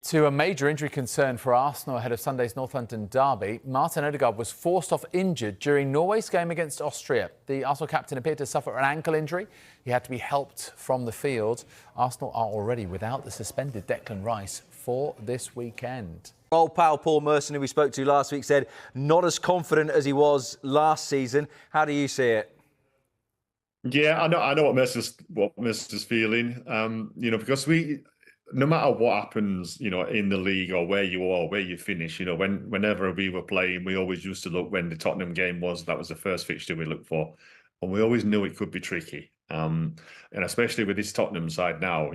To a major injury concern for Arsenal ahead of Sunday's North London derby, Martin Odgaard was forced off injured during Norway's game against Austria. The Arsenal captain appeared to suffer an ankle injury. He had to be helped from the field. Arsenal are already without the suspended Declan Rice for this weekend. Old pal Paul Merson, who we spoke to last week, said not as confident as he was last season. How do you see it? Yeah, I know what Mercer's feeling. Because no matter what happens, in the league or where you are, where you finish, whenever we were playing, we always used to look when the Tottenham game was. That was the first fixture we looked for, and we always knew it could be tricky. And especially with this Tottenham side now,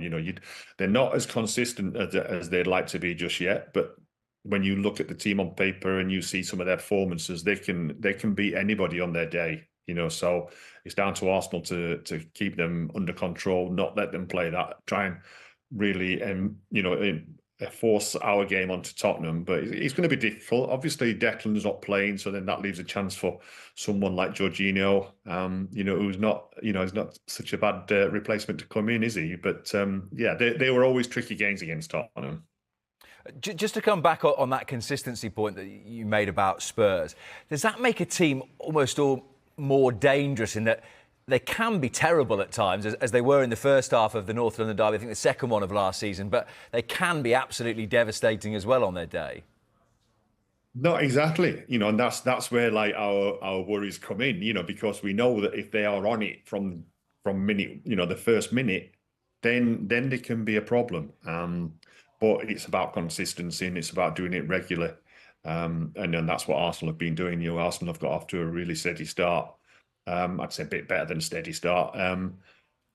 they're not as consistent as they'd like to be just yet. But when you look at the team on paper and you see some of their performances, they can beat anybody on their day. So it's down to Arsenal to keep them under control, not let them play that, try and really, force our game onto Tottenham. But it's going to be difficult. Obviously, Declan's not playing, so then that leaves a chance for someone like Jorginho, who's not, he's not such a bad replacement to come in, is he? But they were always tricky games against Tottenham. Just to come back on that consistency point that you made about Spurs, does that make a team almost all more dangerous in that they can be terrible at times, as they were in the first half of the North London derby, I think the second one of last season, but they can be absolutely devastating as well on their day? No, exactly. And that's where our worries come in, because we know that if they are on it from minute, the first minute, then they can be a problem. But it's about consistency and it's about doing it regularly. And then that's what Arsenal have been doing. Arsenal have got off to a really steady start. I'd say a bit better than a steady start.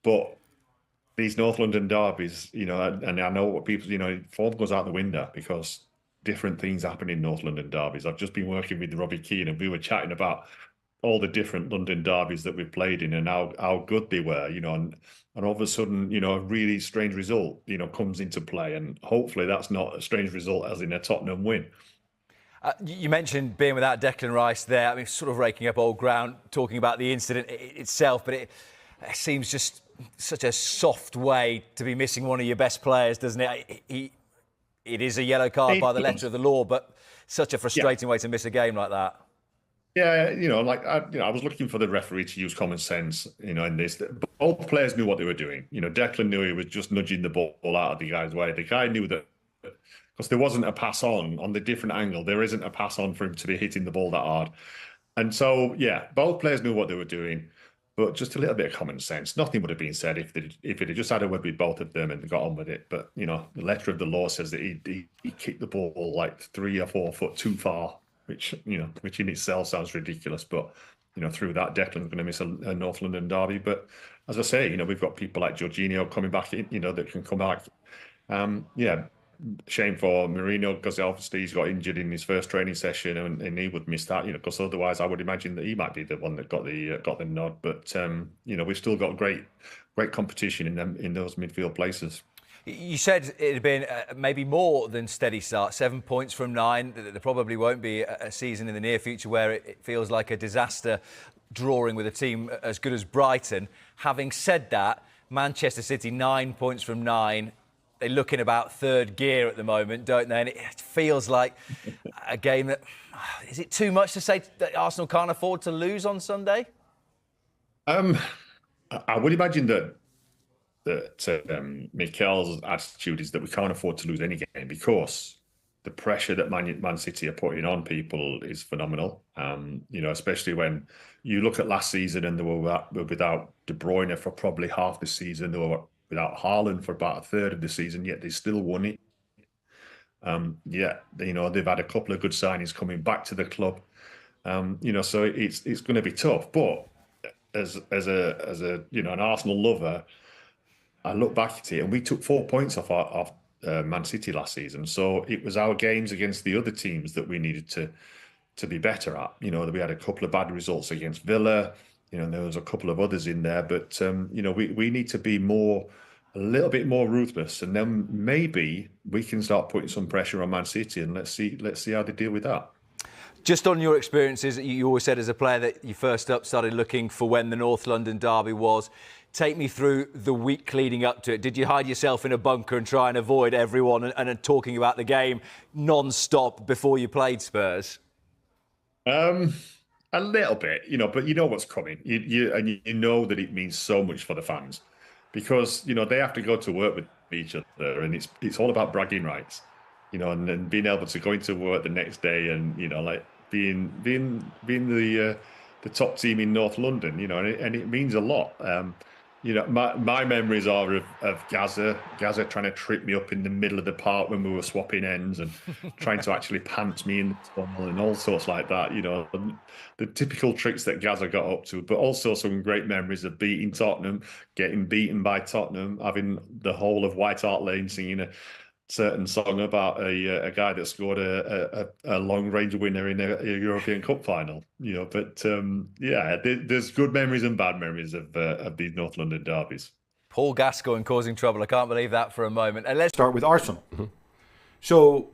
But these North London derbies, and I know what people, form goes out the window because different things happen in North London derbies. I've just been working with Robbie Keane and we were chatting about all the different London derbies that we've played in and how good they were, and all of a sudden, a really strange result, comes into play. And hopefully that's not a strange result as in a Tottenham win. You mentioned being without Declan Rice there. I mean, sort of raking up old ground, talking about the incident itself, but it seems just such a soft way to be missing one of your best players, doesn't it? It is a yellow card by the letter of the law, but such a frustrating way to miss a game like that. Yeah, I was looking for the referee to use common sense, in this. Both players knew what they were doing. Declan knew he was just nudging the ball out of the guy's way. The guy knew that. Because there wasn't a pass on the different angle. There isn't a pass on for him to be hitting the ball that hard. And so, yeah, both players knew what they were doing, but just a little bit of common sense. Nothing would have been said if it had just had a word with both of them and got on with it. But, the letter of the law says that he kicked the ball like 3 or 4 foot too far, which in itself sounds ridiculous. But, through that, Declan's going to miss a North London derby. But as I say, we've got people like Jorginho coming back in, that can come back. Shame for Mourinho because obviously he's got injured in his first training session and he would miss that, because otherwise I would imagine that he might be the one that got the nod. But we've still got great competition in those midfield places. You said it had been maybe more than steady start, 7 points from 9. There probably won't be a season in the near future where it feels like a disaster drawing with a team as good as Brighton. Having said that, Manchester City 9 points from 9. They look in about third gear at the moment, don't they? And it feels like a game that... Is it too much to say that Arsenal can't afford to lose on Sunday? I would imagine that Mikel's attitude is that we can't afford to lose any game because the pressure that Man City are putting on people is phenomenal. Especially when you look at last season and they were without De Bruyne for probably half the season. They were without Haaland for about a third of the season, yet they still won it. They've had a couple of good signings coming back to the club. So it's going to be tough. But as an Arsenal lover, I look back at it and we took 4 points off Man City last season. So it was our games against the other teams that we needed to be better at. We had a couple of bad results against Villa. There was a couple of others in there, but we need to be a little bit more ruthless, and then maybe we can start putting some pressure on Man City, and let's see how they deal with that. Just on your experiences, you always said as a player that you first up started looking for when the North London derby was. take me through the week leading up to it. Did you hide yourself in a bunker and try and avoid everyone and talking about the game non-stop before you played Spurs? A little bit, but you know what's coming. You know that it means so much for the fans because they have to go to work with each other, and it's all about bragging rights, and then being able to go into work the next day and like being the top team in North London, and it means a lot. My memories are of Gaza trying to trip me up in the middle of the park when we were swapping ends and trying to actually pants me in the tunnel and all sorts like that. The typical tricks that Gaza got up to, but also some great memories of beating Tottenham, getting beaten by Tottenham, having the whole of White Hart Lane singing a certain song about a guy that scored a long range winner in a European Cup final. There's good memories and bad memories of these North London derbies. Paul Gascoigne causing trouble. I can't believe that for a moment. And let's start with Arsenal. So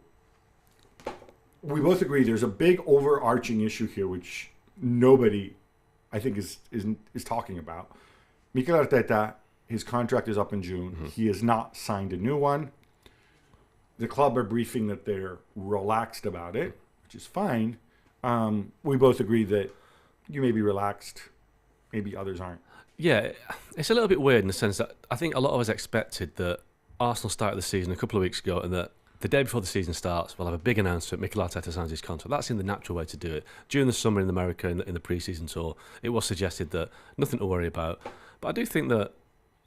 we both agree there's a big overarching issue here, which nobody, I think, is talking about. Mikel Arteta, his contract is up in June. He has not signed a new one. The club are briefing that they're relaxed about it, which is fine. We both agree that you may be relaxed, maybe others aren't. Yeah, it's a little bit weird in the sense that I think a lot of us expected that Arsenal started the season a couple of weeks ago and that the day before the season starts, we'll have a big announcement, Mikel Arteta signs his contract. That's in the natural way to do it. During the summer in America, in the pre-season tour, it was suggested that nothing to worry about. But I do think that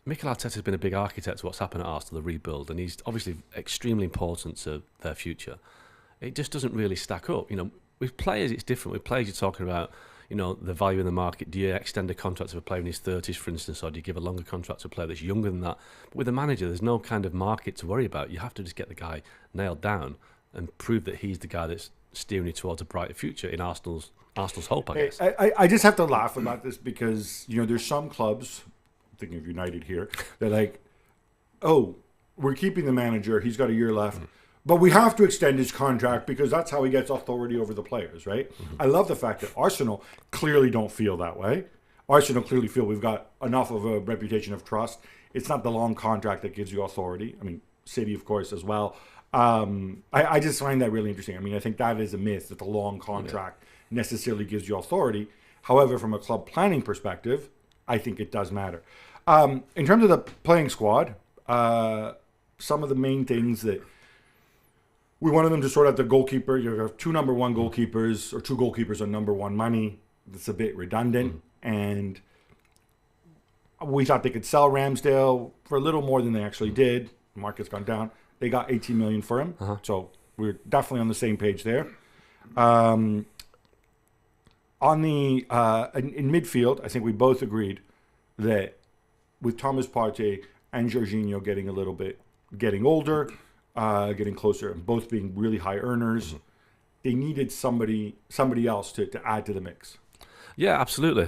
Mikel Arteta has been a big architect of what's happened at Arsenal, the rebuild, and he's obviously extremely important to their future. It just doesn't really stack up. With players, it's different. With players, you're talking about, the value in the market. Do you extend a contract to a player in his 30s, for instance, or do you give a longer contract to a player that's younger than that? But with a manager, there's no kind of market to worry about. You have to just get the guy nailed down and prove that he's the guy that's steering you towards a brighter future in Arsenal's hope, I guess. I just have to laugh about this because, there's some clubs, thinking of United here, they're like, oh, we're keeping the manager, he's got a year left, but we have to extend his contract because that's how he gets authority over the players, right? I love the fact that Arsenal clearly don't feel that way. Arsenal clearly feel we've got enough of a reputation of trust. It's not the long contract that gives you authority. I mean, City, of course, as well. I just find that really interesting. I mean, I think that is a myth that the long contract necessarily gives you authority. However, from a club planning perspective, I think it does matter. In terms of the playing squad, some of the main things that we wanted them to sort out the goalkeeper. You have two number one goalkeepers or two goalkeepers on number one money. That's a bit redundant. And we thought they could sell Ramsdale for a little more than they actually did. The market's gone down. They got 18 million for him. So we're definitely on the same page there. In midfield, I think we both agreed that with Thomas Partey and Jorginho getting older, getting closer, and both being really high earners, they needed somebody else to add to the mix. Yeah, absolutely.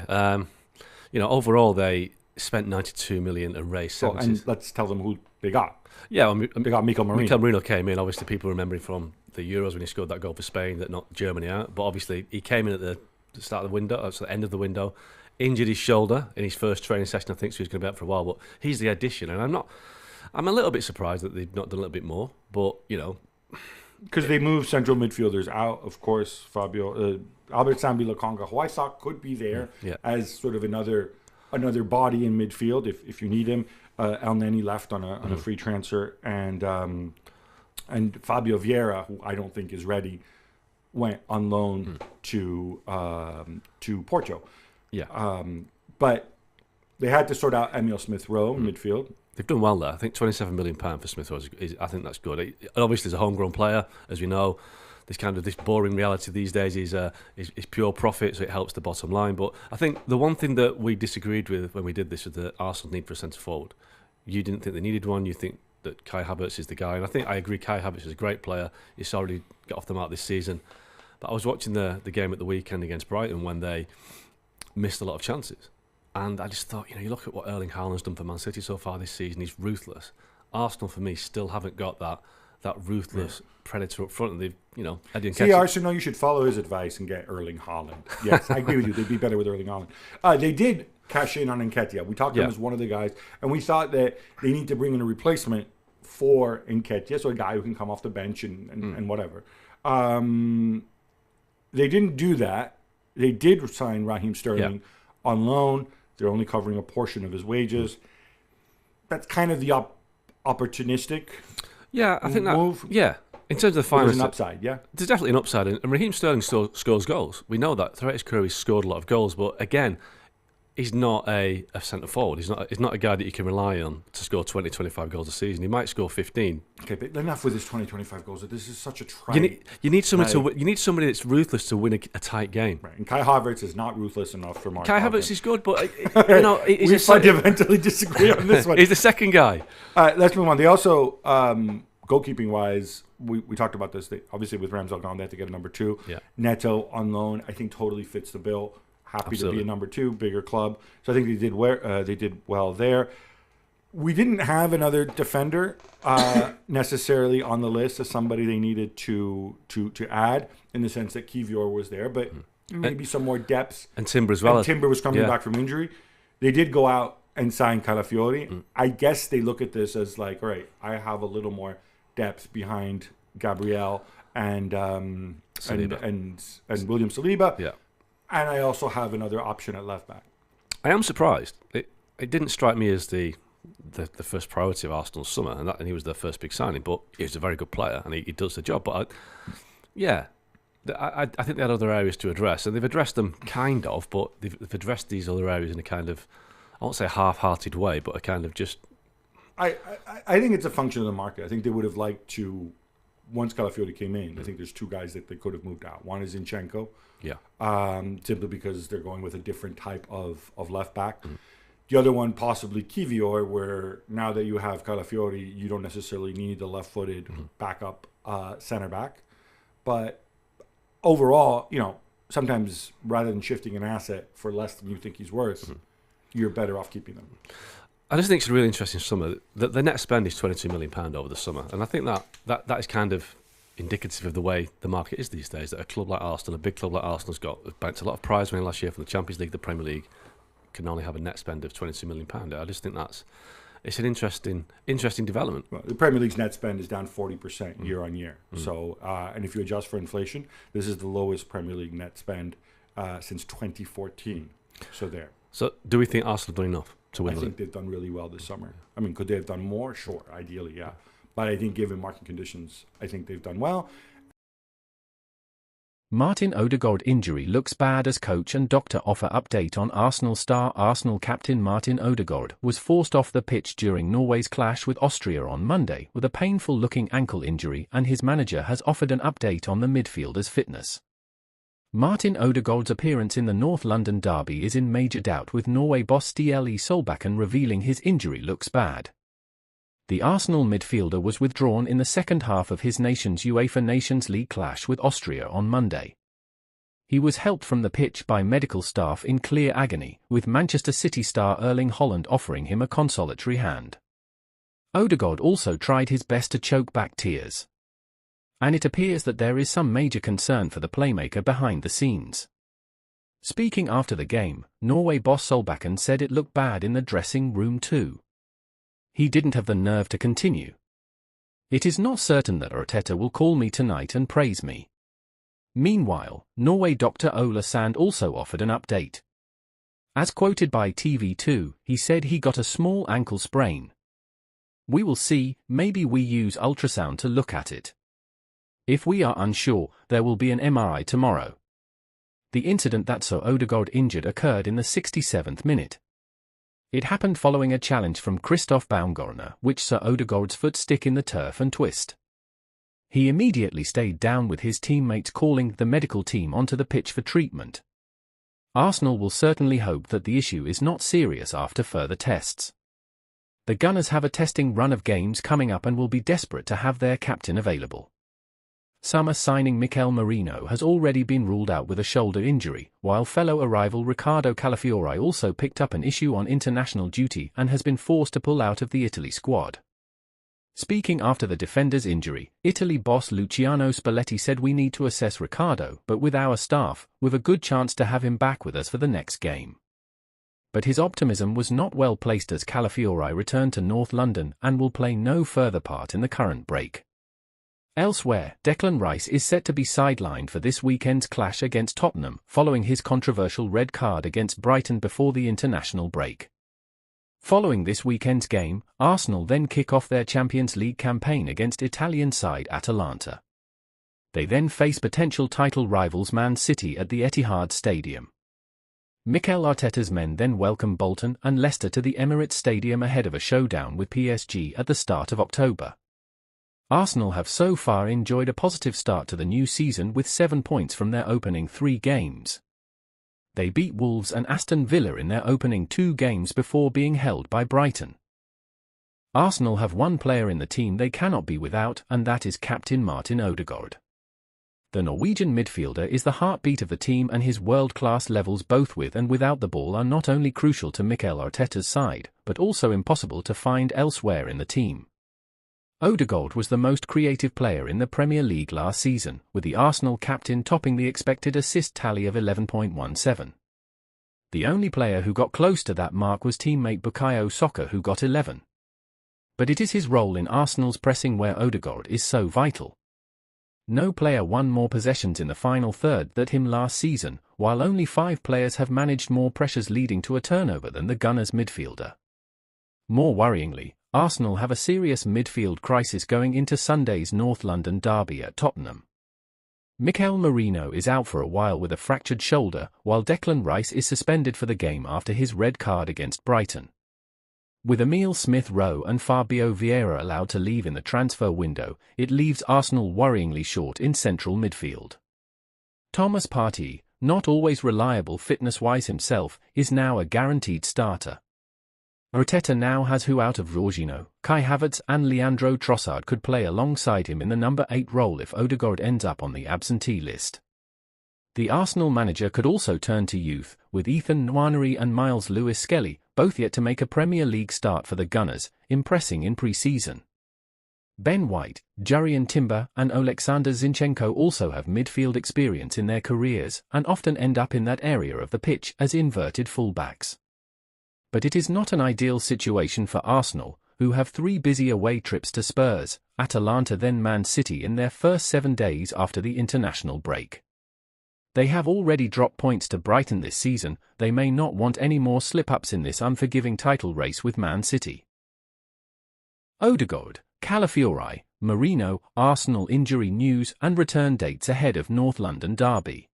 Overall they spent 92 million and raised 70. And let's tell them who they got. Yeah, they got Mikel Merino. Mikel Merino came in. Obviously, people remember him from the Euros when he scored that goal for Spain that knocked Germany out. But obviously, he came in at the start of the window, so the end of the window, injured his shoulder in his first training session. I think so. He's going to be out for a while. But he's the addition, and I'm a little bit surprised that they've not done a little bit more. But because they moved central midfielders out, of course. Albert Sambi Lokonga, who I thought could be there as sort of another body in midfield if you need him. El Neni left on a free transfer, and Fabio Vieira, who I don't think is ready, went on loan to Porto. But they had to sort out Emile Smith-Rowe in midfield. They've done well there. I think £27 million for Smith-Rowe I think that's good. Obviously, as a homegrown player, as we know, this boring reality these days is pure profit, so it helps the bottom line. But I think the one thing that we disagreed with when we did this was the Arsenal need for a centre forward. You didn't think they needed one. You think that Kai Havertz is the guy, and I think I agree. Kai Havertz is a great player. He's already got off the mark this season. But I was watching the game at the weekend against Brighton when they missed a lot of chances, and I just thought, you look at what Erling Haaland's done for Man City so far this season. He's ruthless. Arsenal, for me, still haven't got that ruthless predator up front. And they've, Eddie and See, Ketchup. Arsenal, you should follow his advice and get Erling Haaland. Yes, I agree with you. They'd be better with Erling Haaland. They did cash in on Nketiah. We talked to him as one of the guys, and we thought that they need to bring in a replacement for Nketiah, so a guy who can come off the bench and whatever. They didn't do that. They did sign Raheem Sterling on loan. They're only covering a portion of his wages. That's kind of the opportunistic I think move. In terms of the finals, There's an upside, there's definitely an upside. And Raheem Sterling scores goals. We know that throughout his career he's scored a lot of goals, but again, he's not a centre forward. He's not a guy that you can rely on to score 20, 25 goals a season. He might score 15. Okay, but enough with his 20, 25 goals. This is such a trap. You need somebody that's ruthless to win a tight game. Right. And Kai Havertz is not ruthless enough for Mark. Kai Havertz is good, but we fundamentally disagree on this one. He's the second guy. Let's move on. They also, goalkeeping wise, we talked about this. Obviously, with Ramsdale gone, they have to get a number 2. Yeah. Neto on loan, I think totally fits the bill. Happy Absolutely. to be a number 2, bigger club. So I think they did well there. We didn't have another defender necessarily on the list as somebody they needed to add, in the sense that Kivior was there, but maybe some more depth. And Timber as well. And Timber was coming back from injury. They did go out and sign Calafiori. I guess they look at this as like, all right, I have a little more depth behind Gabriel and William Saliba. Yeah. And I also have another option at left back. I am surprised. It didn't strike me as the first priority of Arsenal's summer, and he was their first big signing. But he's a very good player, and he does the job. But I think they had other areas to address, and they've addressed them kind of. But they've addressed these other areas in a kind of, I won't say half-hearted way, but a kind of just. I think it's a function of the market. I think they would have liked to, once Calafiori came in, I think there's 2 guys that they could have moved out. One is Zinchenko. Simply because they're going with a different type of left back. The other one, possibly Kivior, where now that you have Calafiori, you don't necessarily need the left-footed backup center back. But overall, sometimes rather than shifting an asset for less than you think he's worth, you're better off keeping them. I just think it's a really interesting summer. The net spend is £22 million over the summer, and I think that is kind of indicative of the way the market is these days, that a club like Arsenal, a big club like Arsenal's banked a lot of prize money last year from the Champions League, the Premier League, can only have a net spend of £22 million. I just think it's an interesting development. Well, the Premier League's net spend is down 40% year on year. So, and if you adjust for inflation, this is the lowest Premier League net spend since 2014. So there. So do we think Arsenal have done enough to win? I think they've done really well this summer. I mean, could they have done more? Sure, ideally, yeah. But I think given market conditions, I think they've done well. Martin Odgaard injury looks bad as coach and doctor offer update on Arsenal star. Arsenal captain Martin Odgaard was forced off the pitch during Norway's clash with Austria on Monday with a painful-looking ankle injury, and his manager has offered an update on the midfielder's fitness. Martin Odegaard's appearance in the North London derby is in major doubt, with Norway boss Ståle Solbakken revealing his injury looks bad. The Arsenal midfielder was withdrawn in the second half of his nation's UEFA Nations League clash with Austria on Monday. He was helped from the pitch by medical staff in clear agony, with Manchester City star Erling Haaland offering him a consolatory hand. Odegaard also tried his best to choke back tears. And it appears that there is some major concern for the playmaker behind the scenes. Speaking after the game, Norway boss Solbakken said it looked bad in the dressing room too. He didn't have the nerve to continue. It is not certain that Arteta will call me tonight and praise me. Meanwhile, Norway Dr. Ola Sand also offered an update. As quoted by TV2, he said he got a small ankle sprain. We will see, maybe we use ultrasound to look at it. If we are unsure, there will be an MRI tomorrow. The incident that saw Odegaard injured occurred in the 67th minute. It happened following a challenge from Christoph Baumgartner, which saw Odegaard's foot stick in the turf and twist. He immediately stayed down, with his teammates calling the medical team onto the pitch for treatment. Arsenal will certainly hope that the issue is not serious after further tests. The Gunners have a testing run of games coming up and will be desperate to have their captain available. Summer signing Mikel Merino has already been ruled out with a shoulder injury, while fellow arrival Riccardo Calafiori also picked up an issue on international duty and has been forced to pull out of the Italy squad. Speaking after the defender's injury, Italy boss Luciano Spalletti said we need to assess Riccardo, but with our staff, we've a good chance to have him back with us for the next game. But his optimism was not well placed as Calafiori returned to North London and will play no further part in the current break. Elsewhere, Declan Rice is set to be sidelined for this weekend's clash against Tottenham following his controversial red card against Brighton before the international break. Following this weekend's game, Arsenal then kick off their Champions League campaign against Italian side Atalanta. They then face potential title rivals Man City at the Etihad Stadium. Mikel Arteta's men then welcome Bolton and Leicester to the Emirates Stadium ahead of a showdown with PSG at the start of October. Arsenal have so far enjoyed a positive start to the new season with 7 points from their opening 3 games. They beat Wolves and Aston Villa in their opening 2 games before being held by Brighton. Arsenal have one player in the team they cannot be without, and that is captain Martin Odgaard. The Norwegian midfielder is the heartbeat of the team, and his world-class levels both with and without the ball are not only crucial to Mikel Arteta's side, but also impossible to find elsewhere in the team. Odgaard was the most creative player in the Premier League last season, with the Arsenal captain topping the expected assist tally of 11.17. The only player who got close to that mark was teammate Bukayo Saka, who got 11. But it is his role in Arsenal's pressing where Odgaard is so vital. No player won more possessions in the final third than him last season, while only 5 players have managed more pressures leading to a turnover than the Gunners' midfielder. More worryingly, Arsenal have a serious midfield crisis going into Sunday's North London derby at Tottenham. Mikel Merino is out for a while with a fractured shoulder, while Declan Rice is suspended for the game after his red card against Brighton. With Emile Smith-Rowe and Fabio Vieira allowed to leave in the transfer window, it leaves Arsenal worryingly short in central midfield. Thomas Partey, not always reliable fitness-wise himself, is now a guaranteed starter. Arteta now has who out of Jorginho, Kai Havertz and Leandro Trossard could play alongside him in the number 8 role if Odgaard ends up on the absentee list. The Arsenal manager could also turn to youth, with Ethan Nwaneri and Miles Lewis-Skelly, both yet to make a Premier League start for the Gunners, impressing in pre-season. Ben White, Jurrien Timber and Oleksandr Zinchenko also have midfield experience in their careers and often end up in that area of the pitch as inverted fullbacks. But it is not an ideal situation for Arsenal, who have 3 busy away trips to Spurs, Atalanta then Man City in their first 7 days after the international break. They have already dropped points to Brighton this season. They may not want any more slip-ups in this unforgiving title race with Man City. Odgaard, Calafiori, Merino, Arsenal injury news and return dates ahead of North London derby.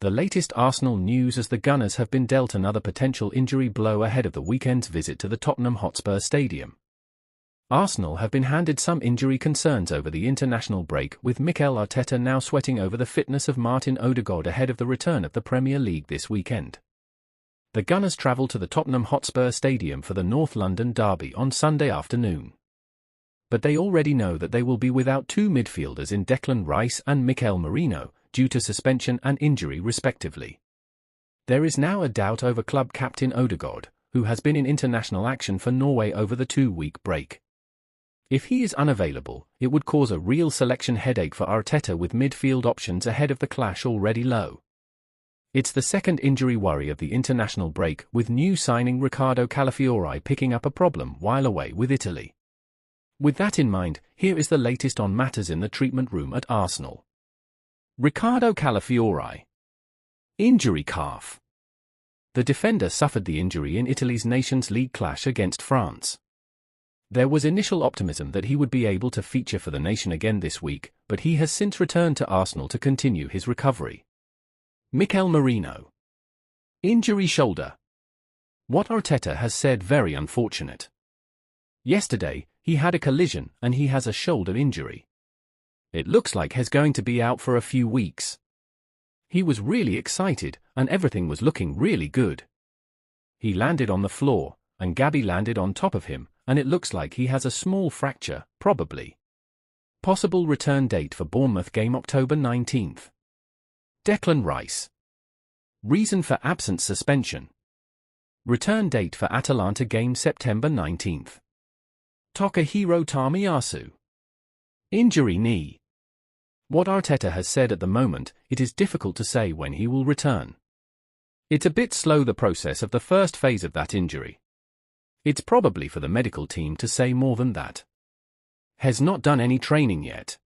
The latest Arsenal news as the Gunners have been dealt another potential injury blow ahead of the weekend's visit to the Tottenham Hotspur Stadium. Arsenal have been handed some injury concerns over the international break, with Mikel Arteta now sweating over the fitness of Martin Odgaard ahead of the return of the Premier League this weekend. The Gunners travel to the Tottenham Hotspur Stadium for the North London derby on Sunday afternoon. But they already know that they will be without 2 midfielders in Declan Rice and Mikel Merino, due to suspension and injury respectively. There is now a doubt over club captain Odgaard, who has been in international action for Norway over the 2-week break. If he is unavailable, it would cause a real selection headache for Arteta with midfield options ahead of the clash already low. It's the second injury worry of the international break, with new signing Riccardo Calafiori picking up a problem while away with Italy. With that in mind, here is the latest on matters in the treatment room at Arsenal. Riccardo Calafiori. Injury calf. The defender suffered the injury in Italy's Nations League clash against France. There was initial optimism that he would be able to feature for the nation again this week, but he has since returned to Arsenal to continue his recovery. Mikel Merino. Injury shoulder. What Arteta has said very unfortunate. Yesterday, he had a collision and he has a shoulder injury. It looks like he's going to be out for a few weeks. He was really excited and everything was looking really good. He landed on the floor and Gabby landed on top of him, and it looks like he has a small fracture, probably. Possible return date for Bournemouth game October 19th. Declan Rice. Reason for absence suspension. Return date for Atalanta game September 19th. Takahiro Tamiyasu. Injury knee. What Arteta has said at the moment, it is difficult to say when he will return. It's a bit slow, the process of the first phase of that injury. It's probably for the medical team to say more than that. Has not done any training yet.